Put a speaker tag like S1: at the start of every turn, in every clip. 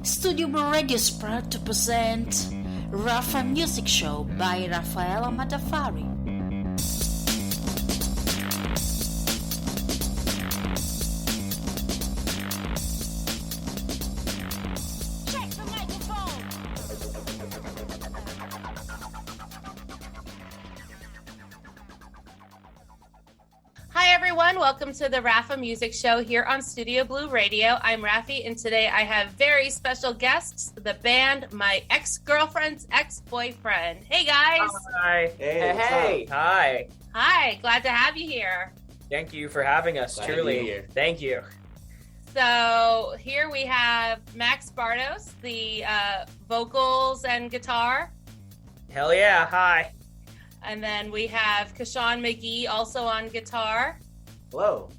S1: Studio Blue Radio is proud to present Raffa Music Show by Raffaela Madaffari.
S2: Welcome to the Raffa Music Show here on Studio Blue Radio. I'm Raffy, and today I have very special guests, the band, my ex-girlfriend's ex-boyfriend. Hey, guys.
S3: Hi.
S4: Hey.
S3: Hi.
S2: Hi. Glad to have you here.
S3: Thank you for having us,
S4: Glad
S3: truly.
S4: to be here.
S3: Thank you.
S2: So here we have Max Bartos, the vocals and guitar.
S3: Hell yeah. Hi.
S2: And then we have Kashawn McGee, also on guitar.
S4: Hello.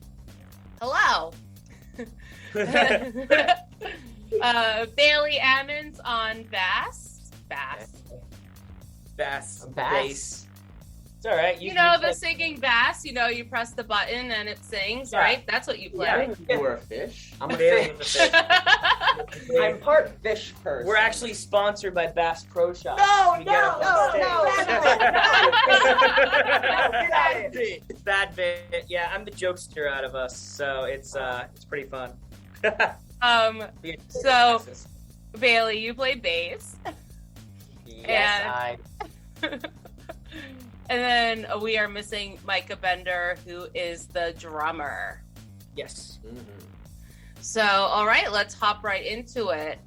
S2: Hello. Bailey Ammons on bass.
S3: Bass.
S4: Bass.
S3: It's all right.
S2: You know the singing bass. You know, you press the button and it sings, right? That's what you play.
S4: You were a fish. I'm a
S3: Bailey
S4: fish. I'm part fish person.
S3: We're actually sponsored by Bass Pro Shop.
S4: No.
S3: Get out of here. Bad bit. Yeah, I'm the jokester out of us, so it's pretty fun.
S2: So Bailey, you play bass.
S4: Yes,
S2: And then we are missing Micah Bender, who is the drummer.
S3: Yes.
S4: Mm-hmm.
S2: So, all right, let's hop right into it.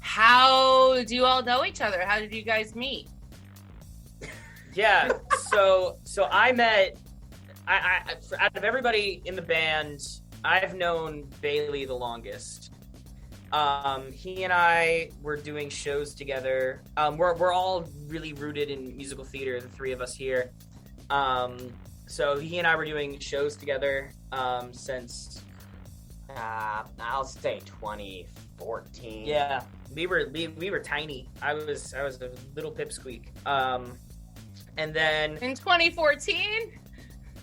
S2: How do you all know each other? How did you guys meet?
S3: Yeah. So I met. I out of everybody in the band, I've known Bailey the longest. He and I were doing shows together. We're all really rooted in musical theater, the three of us here. So he and I were doing shows together since
S4: I'll say 2014.
S3: yeah, we were tiny. I was a little pipsqueak. And then
S2: In 2014?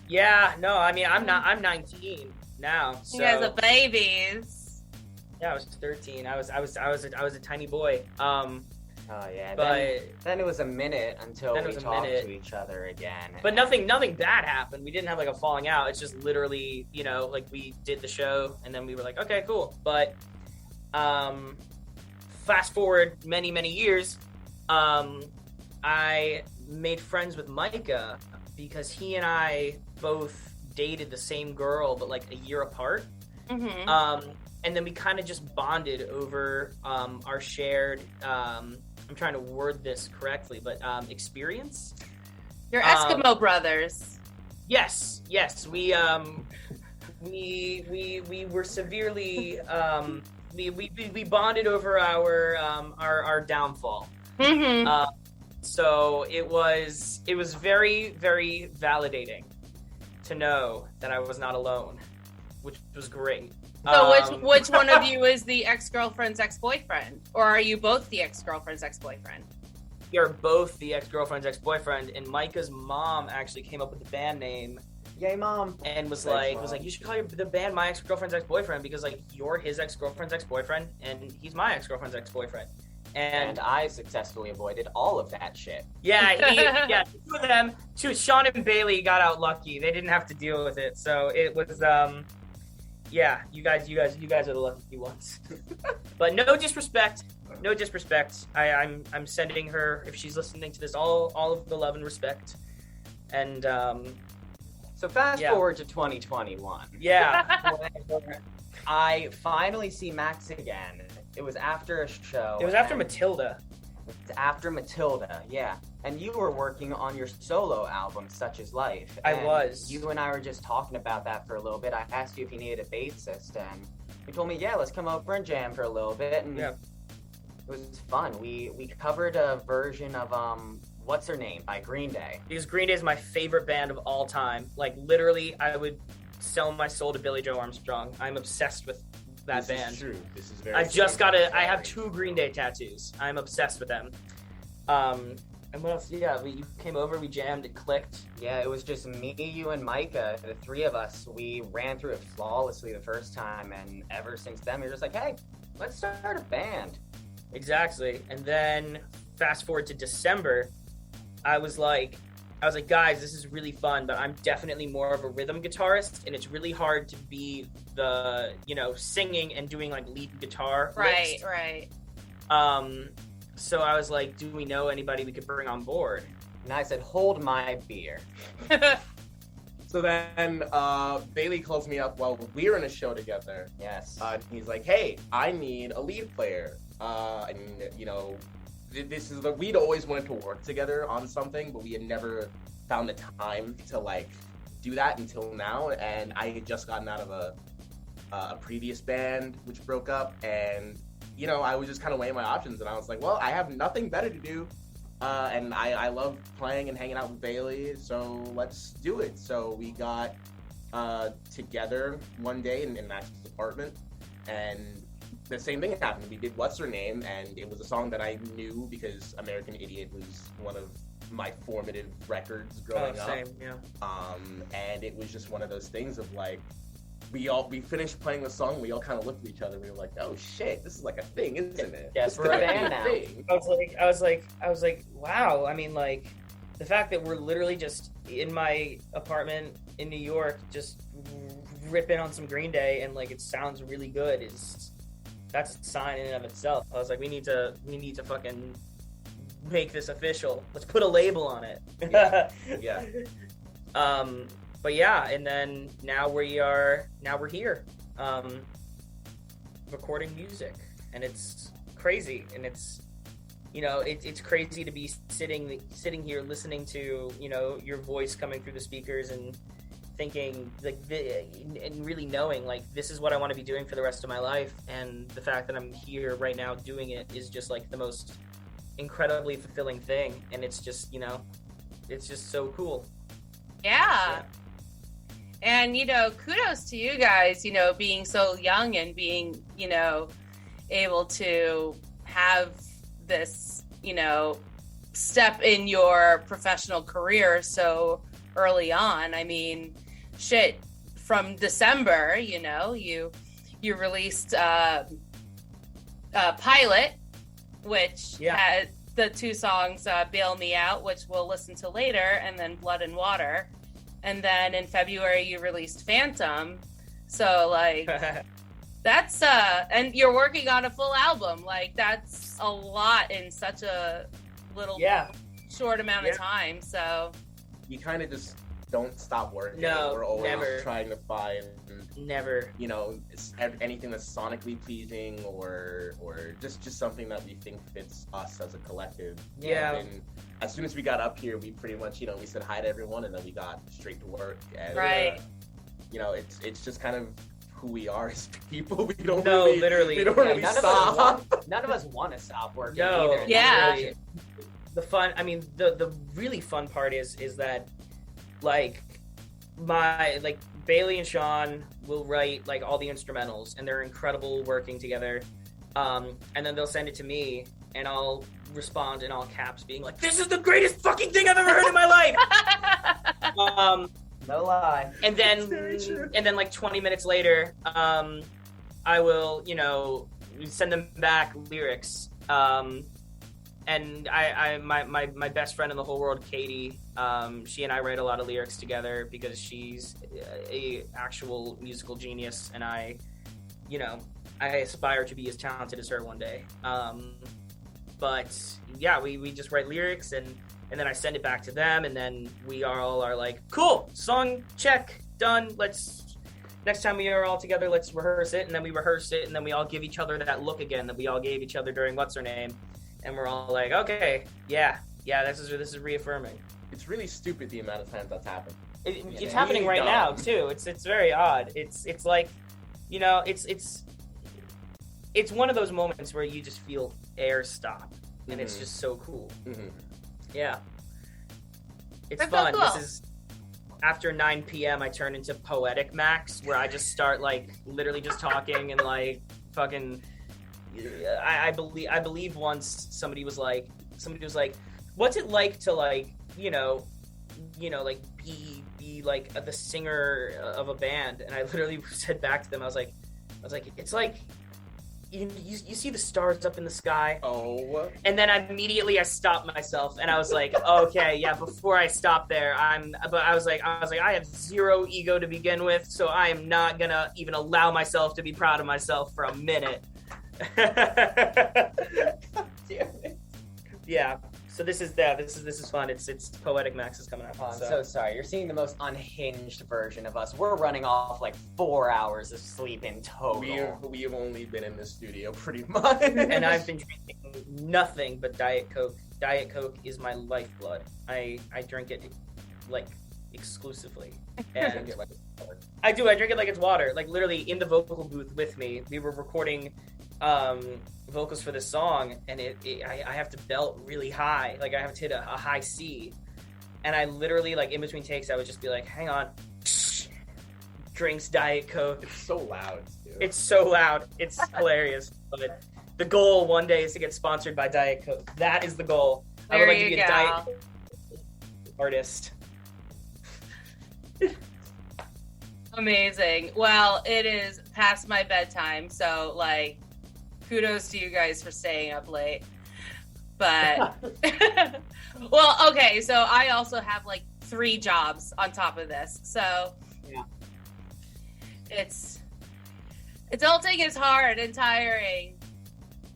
S3: yeah, no, I mean I'm 19 now. So
S2: You guys are babies.
S3: yeah, I was 13. I was a tiny boy.
S4: Oh yeah.
S3: But
S4: then it was a minute until
S3: Then it
S4: we
S3: was a
S4: talked
S3: minute.
S4: to each other again.
S3: But nothing bad happened. We didn't have like a falling out. It's just literally, like we did the show and then we were like, okay, cool. But fast forward many, many years, I made friends with Micah because he and I both dated the same girl, but like a year apart.
S2: Mm-hmm.
S3: And then we kind of just bonded over our shared, I'm trying to word this correctly, but experience.
S2: You're Eskimo brothers.
S3: Yes. We were severely we bonded over our downfall.
S2: Mm-hmm.
S3: So it was very, very validating to know that I was not alone, which was great.
S2: So which one of you is the ex-girlfriend's ex-boyfriend? Or are you both the ex-girlfriend's ex-boyfriend?
S3: We are both the ex-girlfriend's ex-boyfriend, and Micah's mom actually came up with the band name
S4: Yay, Mom.
S3: and was
S4: Thanks,
S3: like,
S4: Mom.
S3: you should call the band My Ex-Girlfriend's Ex-Boyfriend because like you're his ex-girlfriend's ex-boyfriend and he's my ex-girlfriend's ex-boyfriend.
S4: And I successfully avoided all of that shit.
S3: Yeah, two of them, Sean and Bailey got out lucky. They didn't have to deal with it, so it was yeah, you guys are the lucky ones. But no disrespect. I'm sending her, if she's listening to this, all of the love and respect. And
S4: So fast
S3: Yeah.
S4: forward to 2021.
S3: yeah,
S4: I finally see Max again. It was after a show.
S3: it was after
S4: and-
S3: Matilda.
S4: It's after Matilda, yeah. And you were working on your solo album, Such Is Life.
S3: I
S4: And
S3: was.
S4: You and I were just talking about that for a little bit. I asked you if you needed a bassist, and you told me, yeah, let's come over and jam for a little bit. And
S3: Yeah.
S4: it was fun. We covered a version of What's Her Name by Green Day.
S3: Because Green Day is my favorite band of all time. Like literally, I would sell my soul to Billy Joe Armstrong. I'm obsessed with that band.
S5: This is true. This is very.
S3: I have 2 Green Day tattoos. I'm obsessed with them. And what else? Yeah, you came over, we jammed, it clicked.
S4: Yeah, it was just me, you, and Micah, the three of us. We ran through it flawlessly the first time, and ever since then, we were just like, hey, let's start a band.
S3: Exactly. And then fast forward to December, I was like, guys, this is really fun, but I'm definitely more of a rhythm guitarist, and it's really hard to be the, singing and doing like lead guitar.
S2: Right,
S3: licks.
S2: right.
S3: So I was like, do we know anybody we could bring on board?
S4: And I said, hold my beer.
S5: So then Bailey calls me up while we're in a show together.
S4: Yes.
S5: He's like, hey, I need a lead player. We'd always wanted to work together on something, but we had never found the time to like do that until now. And I had just gotten out of a previous band which broke up, and I was just kind of weighing my options, and I was like, well, I have nothing better to do, and I love playing and hanging out with Bailey, so let's do it. So we got together one day in Max's apartment, and the same thing happened. We did What's Her Name, and it was a song that I knew because American Idiot was one of my formative records growing up.
S3: Same, yeah.
S5: And it was just one of those things of like, we finished playing the song, we all kind of looked at each other, we were like, oh shit, this is like a thing, isn't it?
S4: Yes, we're a band now.
S3: I was like, wow. I mean, like, the fact that we're literally just in my apartment in New York, just ripping on some Green Day, and like it sounds really good, that's a sign in and of itself. I was like, we need to fucking make this official. Let's put a label on it.
S5: Yeah.
S3: But yeah, and then now we're here, recording music, and it's crazy, and it's it's crazy to be sitting here listening to your voice coming through the speakers and thinking like and really knowing like this is what I want to be doing for the rest of my life, and the fact that I'm here right now doing it is just like the most incredibly fulfilling thing, and it's just it's just so cool.
S2: Yeah. And kudos to you guys, being so young and being able to have this step in your professional career so early on. I mean, shit, from December, you released Pilot, which had the two songs, Bail Me Out, which we'll listen to later, and then Blood and Water. And then in February you released Phantom. So like that's and you're working on a full album. Like that's a lot in such a little short amount of time. So
S5: you kind of just don't stop working.
S3: No,
S5: we're always
S3: never.
S5: trying to find anything that's sonically pleasing or just something that we think fits us as a collective.
S3: Yeah.
S5: And as soon as we got up here, we pretty much we said hi to everyone, and then we got straight to work. And
S2: right.
S5: It's just kind of who we are as people. We don't
S3: literally
S5: we don't really stop.
S4: None of us want to stop working
S3: No.
S4: either.
S2: Yeah.
S3: Really. The really fun part is that like Bailey and Sean will write like all the instrumentals, and they're incredible working together. And then they'll send it to me, and I'll respond in all caps, being like, "This is the greatest fucking thing I've ever heard in my life."
S4: No lie.
S3: And then like 20 minutes later, I will send them back lyrics. And my best friend in the whole world, Katie, she and I write a lot of lyrics together because she's a actual musical genius, and I aspire to be as talented as her one day. But yeah, we just write lyrics, and then I send it back to them, and then we all are like, cool, song check, done. Next time we are all together, let's rehearse it. And then we rehearse it, and then we all give each other that look again that we all gave each other during What's Her Name. And we're all like, okay, yeah, this is reaffirming.
S5: It's really stupid the amount of times that's happened.
S3: It's happening right now too. It's very odd. It's like, it's one of those moments where you just feel air stop, and it's just so cool.
S5: Mm-hmm.
S3: Yeah, it's
S2: That's
S3: fun.
S2: so cool.
S3: This is after 9 p.m. I turn into Poetic Max, where I just start like literally just talking and like fucking. I believe once somebody was like, what's it like to like like be like the singer of a band? And I literally said back to them, I was like, it's like you see the stars up in the sky,
S5: Oh.
S3: and then I stopped myself, and I was like, okay, yeah. Before I stop there, but I was like, I have zero ego to begin with, so I am not gonna even allow myself to be proud of myself for a minute. Yeah. So this is fun. It's Poetic Max is coming out.
S4: Oh, I'm so sorry. You're seeing the most unhinged version of us. We're running off like 4 hours of sleep in total.
S5: We have only been in the studio pretty much.
S3: And I've been drinking nothing but Diet Coke. Diet Coke is my lifeblood. I drink it like exclusively. And I do. I drink it like it's water. Like literally in the vocal booth with me. We were recording vocals for this song, and I have to belt really high. Like I have to hit a high C, and I literally, like, in between takes, I would just be like, hang on, drinks Diet Coke.
S5: It's so loud, dude.
S3: It's so loud. It's hilarious. But the goal one day is to get sponsored by Diet Coke. That is the goal. I would like to be a Diet Coke artist.
S2: Amazing. Well, it is past my bedtime, so like kudos to you guys for staying up late. But well, okay, so I also have like 3 jobs on top of this. So
S3: yeah.
S2: It's adulting is hard and tiring.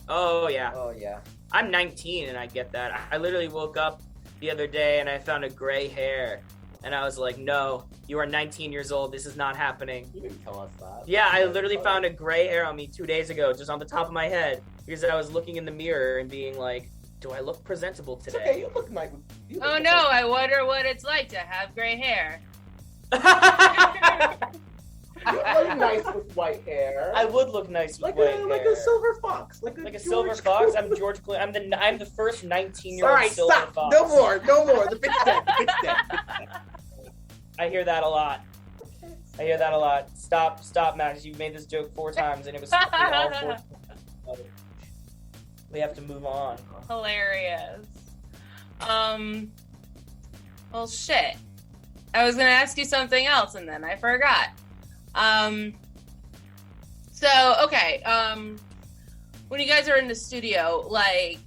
S3: Oh yeah.
S4: Oh yeah.
S3: I'm 19 and I get that. I literally woke up the other day and I found a gray hair. And I was like, no, you are 19 years old. This is not happening.
S5: You didn't tell us that.
S3: Yeah, I literally found a gray hair on me 2 days ago, just on the top of my head, because I was looking in the mirror and being like, do I look presentable today?
S5: It's okay, you look nice.
S2: Oh no, I wonder what it's like to have gray hair.
S5: You look nice with white hair.
S3: I would look nice with white hair.
S5: Like a silver fox. Like a
S3: silver fox? I'm George Clooney. I'm the first 19-year-old
S5: Alright,
S3: silver
S5: stop.
S3: fox.
S5: No more. The bit's dead. The bit's dead.
S3: I hear that a lot. Stop, Max. You made this joke 4 times, and it was all 4 times. We have to move on.
S2: Hilarious. Well, shit. I was gonna ask you something else, and then I forgot. So, okay. When you guys are in the studio, like,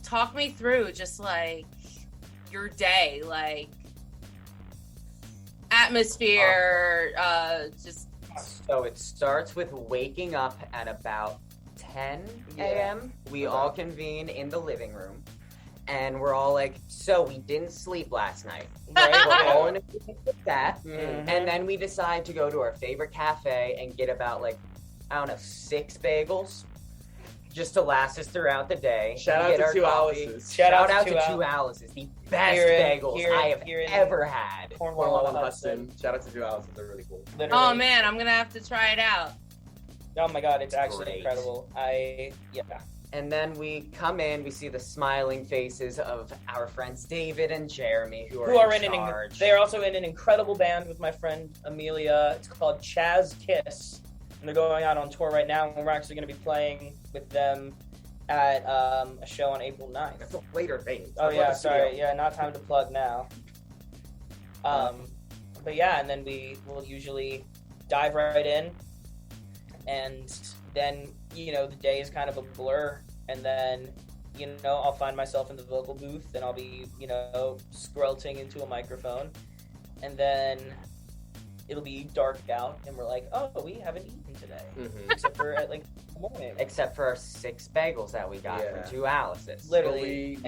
S2: talk me through just like your day, like atmosphere, just.
S4: So it starts with waking up at about 10 a.m. We all convene in the living room, and we're all like, so we didn't sleep last night. Right? We're all in agreement with that.
S3: Mm-hmm.
S4: And then we decide to go to our favorite cafe and get about, like, I don't know, 6 bagels just to last us throughout the day.
S5: Shout out to 2 Alice's.
S4: Shout out to 2 Alice's, the best bagels I have ever had.
S3: Cornwall
S5: and Hudson. Shout out to 2 Alice's. They're really cool.
S3: Literally.
S2: Oh man, I'm gonna have to try it out.
S3: Oh my god, it's actually
S4: Great.
S3: incredible.
S4: And then we come in, we see the smiling faces of our friends David and Jeremy, who are in charge.
S3: They are also in an incredible band with my friend Amelia. It's called Chaz Kiss, and they're going out on tour right now. And we're actually going to be playing with them at a show on April 9th.
S5: That's a later thing.
S3: Oh yeah, sorry, yeah, not time to plug now. But yeah, and then we will usually dive right in, and then, you know, the day is kind of a blur, and then, you know, I'll find myself in the vocal booth, and I'll be, you know, squelching into a microphone, and then it'll be dark out, and we're like, oh, we haven't eaten today, except for at, like, morning.
S4: Except for our 6 bagels that we got from 2 Alice's.
S3: Literally.